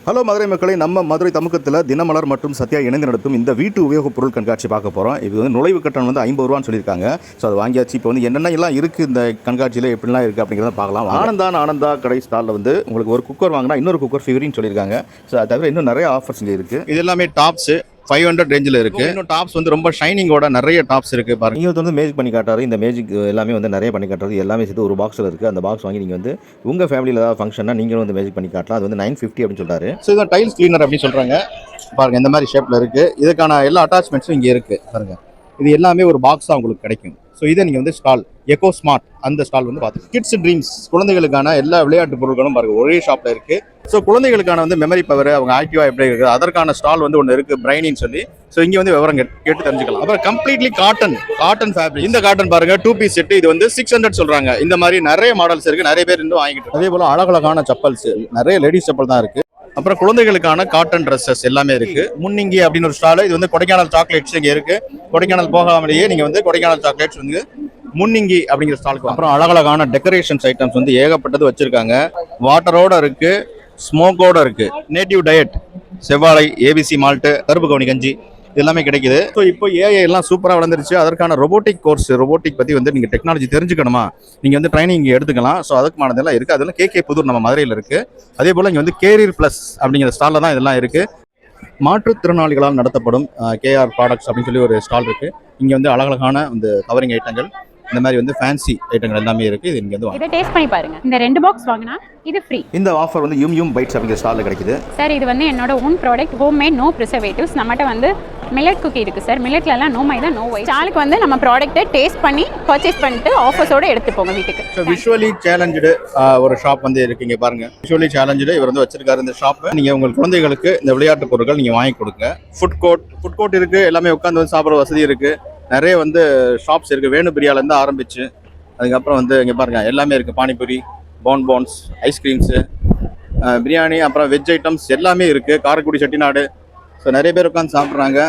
Hello Madurai மக்களை, நம்ம மதுரை தமுக்கத்தில் தினமலர் மற்றும் சத்யா இணைந்து நடத்தும் இந்த வீட்டு உபயோகப் பொருள் கண்காட்சி பார்க்க போகிறோம். இது வந்து நுழைவு கட்டணம் வந்து 50 ரூபான்னு சொல்லியிருக்காங்க. ஸோ அது வாங்கியாச்சு. இப்போ வந்து என்னென்ன எல்லாம் இருக்குது இந்த கண்காட்சியில், எப்படிலாம் இருக்குது அப்படிங்கிறத பார்க்கலாம். ஆனந்தா கடை ஸ்டாலில் வந்து உங்களுக்கு ஒரு குக்கர் வாங்கினா இன்னொரு குக்கர் ஃப்ரீன்னு சொல்லியிருக்காங்க. ஸோ அது தவிர இன்னும் நிறைய ஆஃபர்ஸ் இங்கே இருக்குது. இது எல்லாமே டாப்ஸு 500 ரேஞ்சில் இருக்குது. இன்னும் டாப்ஸ் வந்து ரொம்ப ஷைனிங்கோட நிறைய டாப்ஸ் இருக்குது பாருங்கள். நீங்கள் வந்து மேஜிக் பண்ணி காட்டுறாரு. இந்த மேஜிக் எல்லாமே வந்து நிறைய பண்ணி காட்டுறது எல்லாமே சேர்த்து ஒரு பாக்ஸில் இருக்குது. அந்த பாக்ஸ் வாங்கி நீங்கள் வந்து உங்கள் ஃபேமிலியில் ஏதாவது ஃபங்க்ஷன்னா நீங்களும் வந்து மேஜிக் பண்ணி காட்டலாம். அது வந்து 950 அப்படின்னு சொல்கிறாரு. ஸோ இதான் டைல்ஸ் கிளீனர் அப்படின்னு சொல்கிறாங்க. பாருங்கள் இந்த மாதிரி ஷேப்பில் இருக்குது. இதுக்கான எல்லா அட்டாச்மெண்ட்ஸும் இங்கே இருக்குது பாருங்கள். இது எல்லாமே ஒரு பாக்ஸாக உங்களுக்கு கிடைக்கும். ஸோ இதை நீங்கள் வந்து ஸ்டால் எக்கோ ஸ்மார்ட் அந்த ஸ்டால் வந்து பார்த்து கிட்ஸ் ட்ரீம்ஸ் குழந்தைகளுக்கான எல்லா விளையாட்டு பொருட்களும் பாருங்கள் ஒரே ஷாப்பில் இருக்குது. ஸோ குழந்தைகளுக்கான வந்து மெமரி பவர், அவங்க ஆக்டிவாக எப்படி இருக்குது அதற்கான ஸ்டால் வந்து ஒன்று இருக்குது, பிரைனின்னு சொல்லி. ஸோ இங்கே வந்து விவரம் கேட்டு தெரிஞ்சுக்கலாம். அப்புறம் கம்ப்ளீட்லி காட்டன் ஃபேப்ரிக். இந்த காட்டன் பாருங்கள் 2 பீஸ் செட்டு. இது வந்து 600 சொல்கிறாங்க. இந்த மாதிரி நிறைய மாடல்ஸ் இருக்குது. நிறைய பேர் இன்னும் வாங்கிட்டு. அதே போல் அழகழகான செப்பல்ஸ், நிறைய லேடிஸ் செப்பல் தான் இருக்குது. அப்புறம் குழந்தைகளுக்கான காட்டன் ட்ரெஸ்ஸஸ் எல்லாமே இருக்கு. முன்னிங்கி அப்படின்னு ஒரு ஸ்டால். இது வந்து கொடைக்கானல் சாக்லேட்ஸ் இங்கே இருக்கு. கொடைக்கானல் போகாமலேயே நீங்க வந்து கொடைக்கானல் சாக்லேட்ஸ் வந்து முன்னிங்கி அப்படிங்கிற ஸ்டாலுக்கு. அப்புறம் அழகழகான டெக்கரேஷன்ஸ் ஐட்டம்ஸ் வந்து ஏகப்பட்டது வச்சிருக்காங்க. வாட்டரோட இருக்கு, ஸ்மோக்கோட இருக்கு. நேட்டிவ் டயட், செவ்வாழை, ஏபிசி மால்ட்டு, கருப்பு கவுனி கஞ்சி எல்லாமே கிடைக்குது. ஸோ இப்போ ஏஐ எல்லாம் சூப்பராக வளர்ந்துருச்சு. அதற்கான ரொபோட்டிக் கோர்ஸ், ரொபோட்டிக் பற்றி வந்து நீங்கள் டெக்னாலஜி தெரிஞ்சுக்கணுமா, நீங்கள் வந்து ட்ரைனிங் இங்கே எடுத்துக்கலாம். ஸோ அதுக்குமானதெல்லாம் இருக்குது. அதெல்லாம் கேகே புதூர் நம்ம மதுரையில் இருக்குது. அதே போல் இங்கே வந்து கேரியர் ப்ளஸ் அப்படிங்கிற ஸ்டாலில் தான் இதெல்லாம் இருக்குது. மாற்றுத்திறனாளிகளால் நடத்தப்படும் கேஆர் ப்ராடக்ட்ஸ் அப்படின்னு சொல்லி ஒரு ஸ்டால் இருக்குது. இங்கே வந்து அழகழகான இந்த கவரிங் ஐட்டங்கள், இந்த மாதிரி வந்து ஃபேன்சி ஐட்டங்கள் எல்லாமே இருக்குது. இது நீங்கள் வந்து இதை டேஸ்ட் பண்ணி பாருங்க. இந்த 2 பாக்ஸ் வாங்கினா இது ஃப்ரீ. இந்த ஆஃபர் வந்து யூம் பைட்ஸ் அப்படிங்கிற ஸ்டாலில் கிடைக்குது. சார் இது வந்து என்னோட own product, home made, no preservatives. நம்மகிட்ட வந்து மில்லட் குக்கி இருக்குது சார். மில்லட்லலாம் நோ மைதா, நோ ஒயிட். ஸ்டாலுக்கு வந்து நம்ம ப்ராடக்ட்டை டேஸ்ட் பண்ணி பர்ச்சேஸ் பண்ணிட்டு ஆஃபர்ஸோடு எடுத்துப்போங்க வீட்டுக்கு. ஸோ விஷுவலி சேலஞ்சு ஒரு ஷாப் வந்து இருக்குங்க பாருங்க. விஷுவலி சேலஞ்சு இவர் வந்து வச்சிருக்காரு இந்த ஷாப்பை. நீங்கள் உங்கள் குழந்தைகளுக்கு இந்த விளையாட்டு பொருட்கள் நீங்கள் வாங்கி கொடுங்க. ஃபுட் கோர்ட் இருக்குது. எல்லாமே உட்காந்து வந்து சாப்பிட்ற வசதி இருக்குது. நிறைய வந்து ஷாப்ஸ் இருக்குது. வேணு பிரியாலேருந்து ஆரம்பிச்சு அதுக்கப்புறம் வந்து இங்கே பாருங்கள் எல்லாமே இருக்குது. பானிபூரி, போன்ஸ், ஐஸ்கிரீம்ஸு, பிரியாணி, அப்புறம் வெஜ் ஐட்டம்ஸ் எல்லாமே இருக்குது. காரைக்குடி, செட்டிநாடு. ஸோ நிறைய பேர் உட்காந்து சாப்பிட்றாங்க.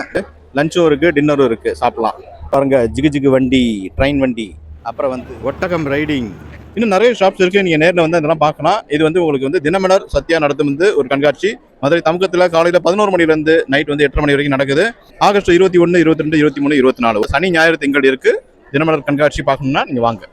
லஞ்சும் இருக்குது, டின்னரும் இருக்குது, சாப்பிட்லாம். பாருங்கள் ஜிகு வண்டி, ட்ரெயின் வண்டி, அப்புறம் வந்து ஒட்டகம் ரைடிங், இன்னும் நிறைய ஷாப்ஸ் இருக்குது. நீங்கள் நேரில் வந்து அதெல்லாம் பார்க்கலாம். இது வந்து உங்களுக்கு வந்து தினமலர் சத்யா நடத்தும் வந்து ஒரு கண்காட்சி. மதுரை தமுக்கத்தில் காலையில் 11 மணிலேருந்து நைட் வந்து 8:30 மணி வரைக்கும் நடக்குது. ஆகஸ்ட் 21, 22, 23, 24 சனி ஞாயிறு திங்கள் இருக்குது. தினமலர் கண்காட்சி பார்க்கணும்னா நீங்கள் வாங்க.